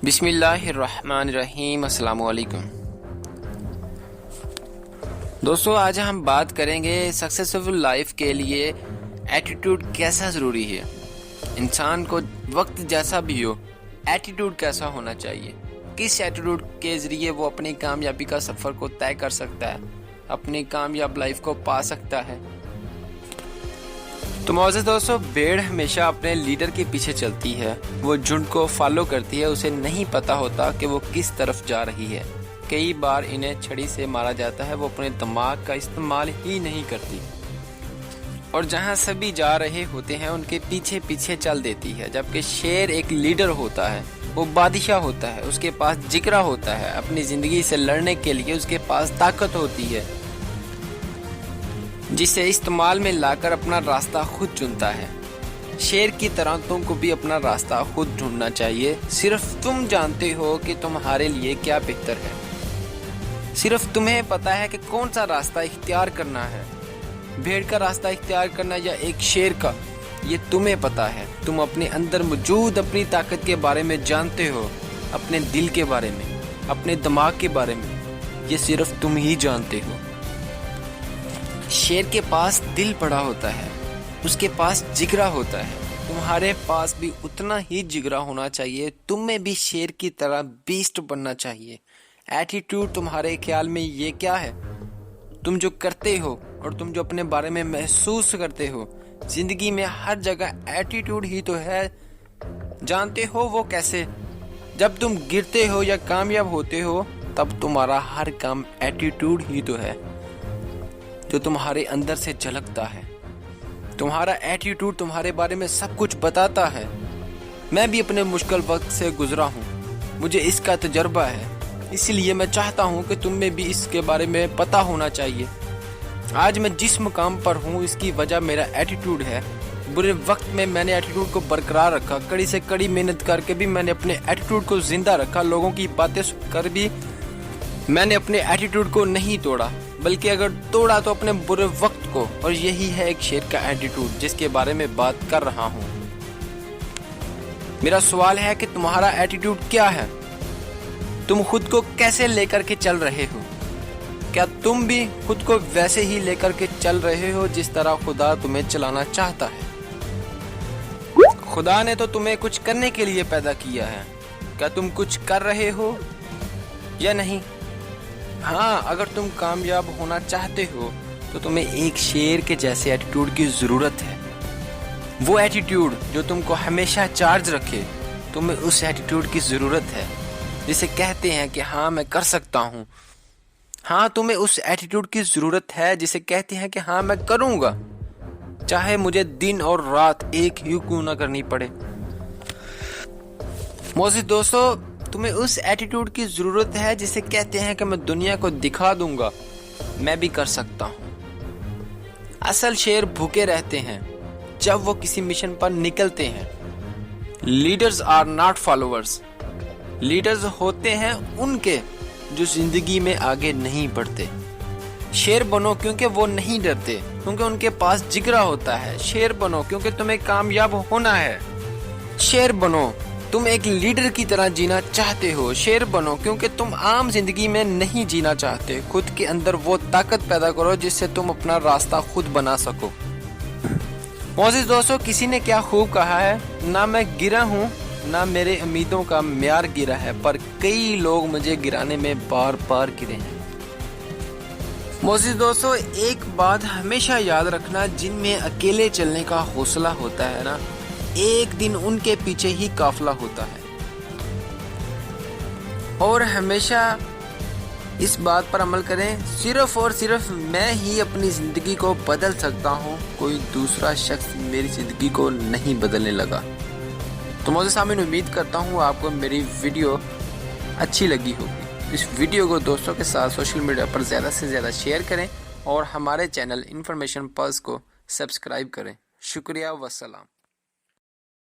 بسم اللہ الرحمن الرحیم۔ السلام علیکم دوستو، آج ہم بات کریں گے سکسیسفل لائف کے لیے ایٹیٹیوڈ کیسا ضروری ہے۔ انسان کو وقت جیسا بھی ہو، ایٹیٹیوڈ کیسا ہونا چاہیے، کس ایٹیٹیوڈ کے ذریعے وہ اپنی کامیابی کا سفر کو طے کر سکتا ہے، اپنی کامیاب لائف کو پا سکتا ہے۔ تو معزز دوستو، بھیڑ ہمیشہ اپنے لیڈر کے پیچھے چلتی ہے، وہ جھنڈ کو فالو کرتی ہے، اسے نہیں پتا ہوتا کہ وہ کس طرف جا رہی ہے۔ کئی بار انہیں چھڑی سے مارا جاتا ہے، وہ اپنے دماغ کا استعمال ہی نہیں کرتی، اور جہاں سبھی جا رہے ہوتے ہیں ان کے پیچھے پیچھے چل دیتی ہے۔ جبکہ شیر ایک لیڈر ہوتا ہے، وہ بادشاہ ہوتا ہے، اس کے پاس جگرا ہوتا ہے، اپنی زندگی سے لڑنے کے لیے اس کے پاس طاقت ہوتی ہے، جسے استعمال میں لا کر اپنا راستہ خود چنتا ہے۔ شیر کی طرح تم کو بھی اپنا راستہ خود ڈھونڈنا چاہیے۔ صرف تم جانتے ہو کہ تمہارے لیے کیا بہتر ہے، صرف تمہیں پتا ہے کہ کون سا راستہ اختیار کرنا ہے، بھیڑ کا راستہ اختیار کرنا یا ایک شیر کا، یہ تمہیں پتا ہے۔ تم اپنے اندر موجود اپنی طاقت کے بارے میں جانتے ہو، اپنے دل کے بارے میں، اپنے دماغ کے بارے میں، یہ صرف تم ہی جانتے ہو۔ شیر کے پاس دل پڑا ہوتا ہے، اس کے پاس جگرا ہوتا ہے، تمہارے پاس بھی اتنا ہی جگرا ہونا چاہیے، تم میں بھی شیر کی طرح بیسٹ بننا چاہیے۔ ایٹیٹیوڈ تمہارے خیال میں یہ کیا ہے؟ تم جو کرتے ہو اور تم جو اپنے بارے میں محسوس کرتے ہو، زندگی میں ہر جگہ ایٹیٹیوڈ ہی تو ہے۔ جانتے ہو وہ کیسے؟ جب تم گرتے ہو یا کامیاب ہوتے ہو، تب تمہارا ہر کام ایٹیٹیوڈ ہی تو ہے جو تمہارے اندر سے جھلکتا ہے۔ تمہارا ایٹیٹیوڈ تمہارے بارے میں سب کچھ بتاتا ہے۔ میں بھی اپنے مشکل وقت سے گزرا ہوں، مجھے اس کا تجربہ ہے، اس لیے میں چاہتا ہوں کہ تم میں بھی اس کے بارے میں پتہ ہونا چاہیے۔ آج میں جس مقام پر ہوں اس کی وجہ میرا ایٹیٹیوڈ ہے۔ برے وقت میں نے ایٹیٹیوڈ کو برقرار رکھا، کڑی سے کڑی محنت کر کے بھی میں نے اپنے ایٹیٹیوڈ کو زندہ رکھا، لوگوں کی باتیں سن کر بھی میں نے اپنے ایٹیٹیوڈ کو نہیں توڑا، بلکہ اگر توڑا تو اپنے برے وقت کو۔ اور یہی ہے ایک شیر کا ایٹیٹیوڈ جس کے بارے میں بات کر رہا ہوں۔ میرا سوال ہے کہ تمہارا ایٹیٹیوڈ کیا ہے؟ تم خود کو کیسے لے کر کے چل رہے ہو؟ کیا تم بھی خود کو ویسے ہی لے کر کے چل رہے ہو جس طرح خدا تمہیں چلانا چاہتا ہے؟ خدا نے تو تمہیں کچھ کرنے کے لیے پیدا کیا ہے، کیا تم کچھ کر رہے ہو یا نہیں؟ ہاں، اگر تم کامیاب ہونا چاہتے ہو تو تمہیں ایک شیر کے جیسے ایٹیٹیوڈ کی ضرورت ہے۔ وہ ایٹیٹیوڈ جو تم کو ہمیشہ چارج رکھے، تمہیں اس ایٹیٹیوڈ کی ضرورت ہے جسے کہتے ہیں کہ ہاں میں کر سکتا ہوں۔ ہاں، تمہیں اس ایٹیٹیوڈ کی ضرورت ہے جسے کہتے ہیں کہ ہاں میں کروں گا، چاہے مجھے دن اور رات ایک ہی کیوں نہ کرنی پڑے۔ معزز دوستو، تمہیں اس ایٹیٹیوڈ کی ضرورت ہے جسے کہتے ہیں کہ میں دنیا کو دکھا دوں گا، میں بھی کر سکتا ہوں۔ اصل شیر بھوکے رہتے ہیں جب وہ کسی مشن پر نکلتے ہیں۔ Leaders are not followers, leaders ہوتے ہیں ان کے جو زندگی میں آگے نہیں بڑھتے۔ شیر بنو کیونکہ وہ نہیں ڈرتے، کیونکہ ان کے پاس جگرا ہوتا ہے۔ شیر بنو کیونکہ تمہیں کامیاب ہونا ہے۔ شیر بنو تم ایک لیڈر کی طرح جینا چاہتے ہو۔ شیر بنو کیونکہ تم عام زندگی میں نہیں جینا چاہتے۔ خود کے اندر وہ طاقت پیدا کرو جس سے تم اپنا راستہ خود بنا سکو۔ معزز دوستو، کسی نے کیا خوب کہا ہے، نہ میں گرا ہوں نہ میرے امیدوں کا معیار گرا ہے، پر کئی لوگ مجھے گرانے میں بار بار گرے ہیں۔ معزز دوستو، ایک بات ہمیشہ یاد رکھنا، جن میں اکیلے چلنے کا حوصلہ ہوتا ہے نا، ایک دن ان کے پیچھے ہی قافلہ ہوتا ہے۔ اور ہمیشہ اس بات پر عمل کریں، صرف اور صرف میں ہی اپنی زندگی کو بدل سکتا ہوں، کوئی دوسرا شخص میری زندگی کو نہیں بدلنے لگا۔ تو معزز سامعین، امید کرتا ہوں آپ کو میری ویڈیو اچھی لگی ہوگی۔ اس ویڈیو کو دوستوں کے ساتھ سوشل میڈیا پر زیادہ سے زیادہ شیئر کریں اور ہمارے چینل انفارمیشن پلس کو سبسکرائب کریں۔ شکریہ، والسلام۔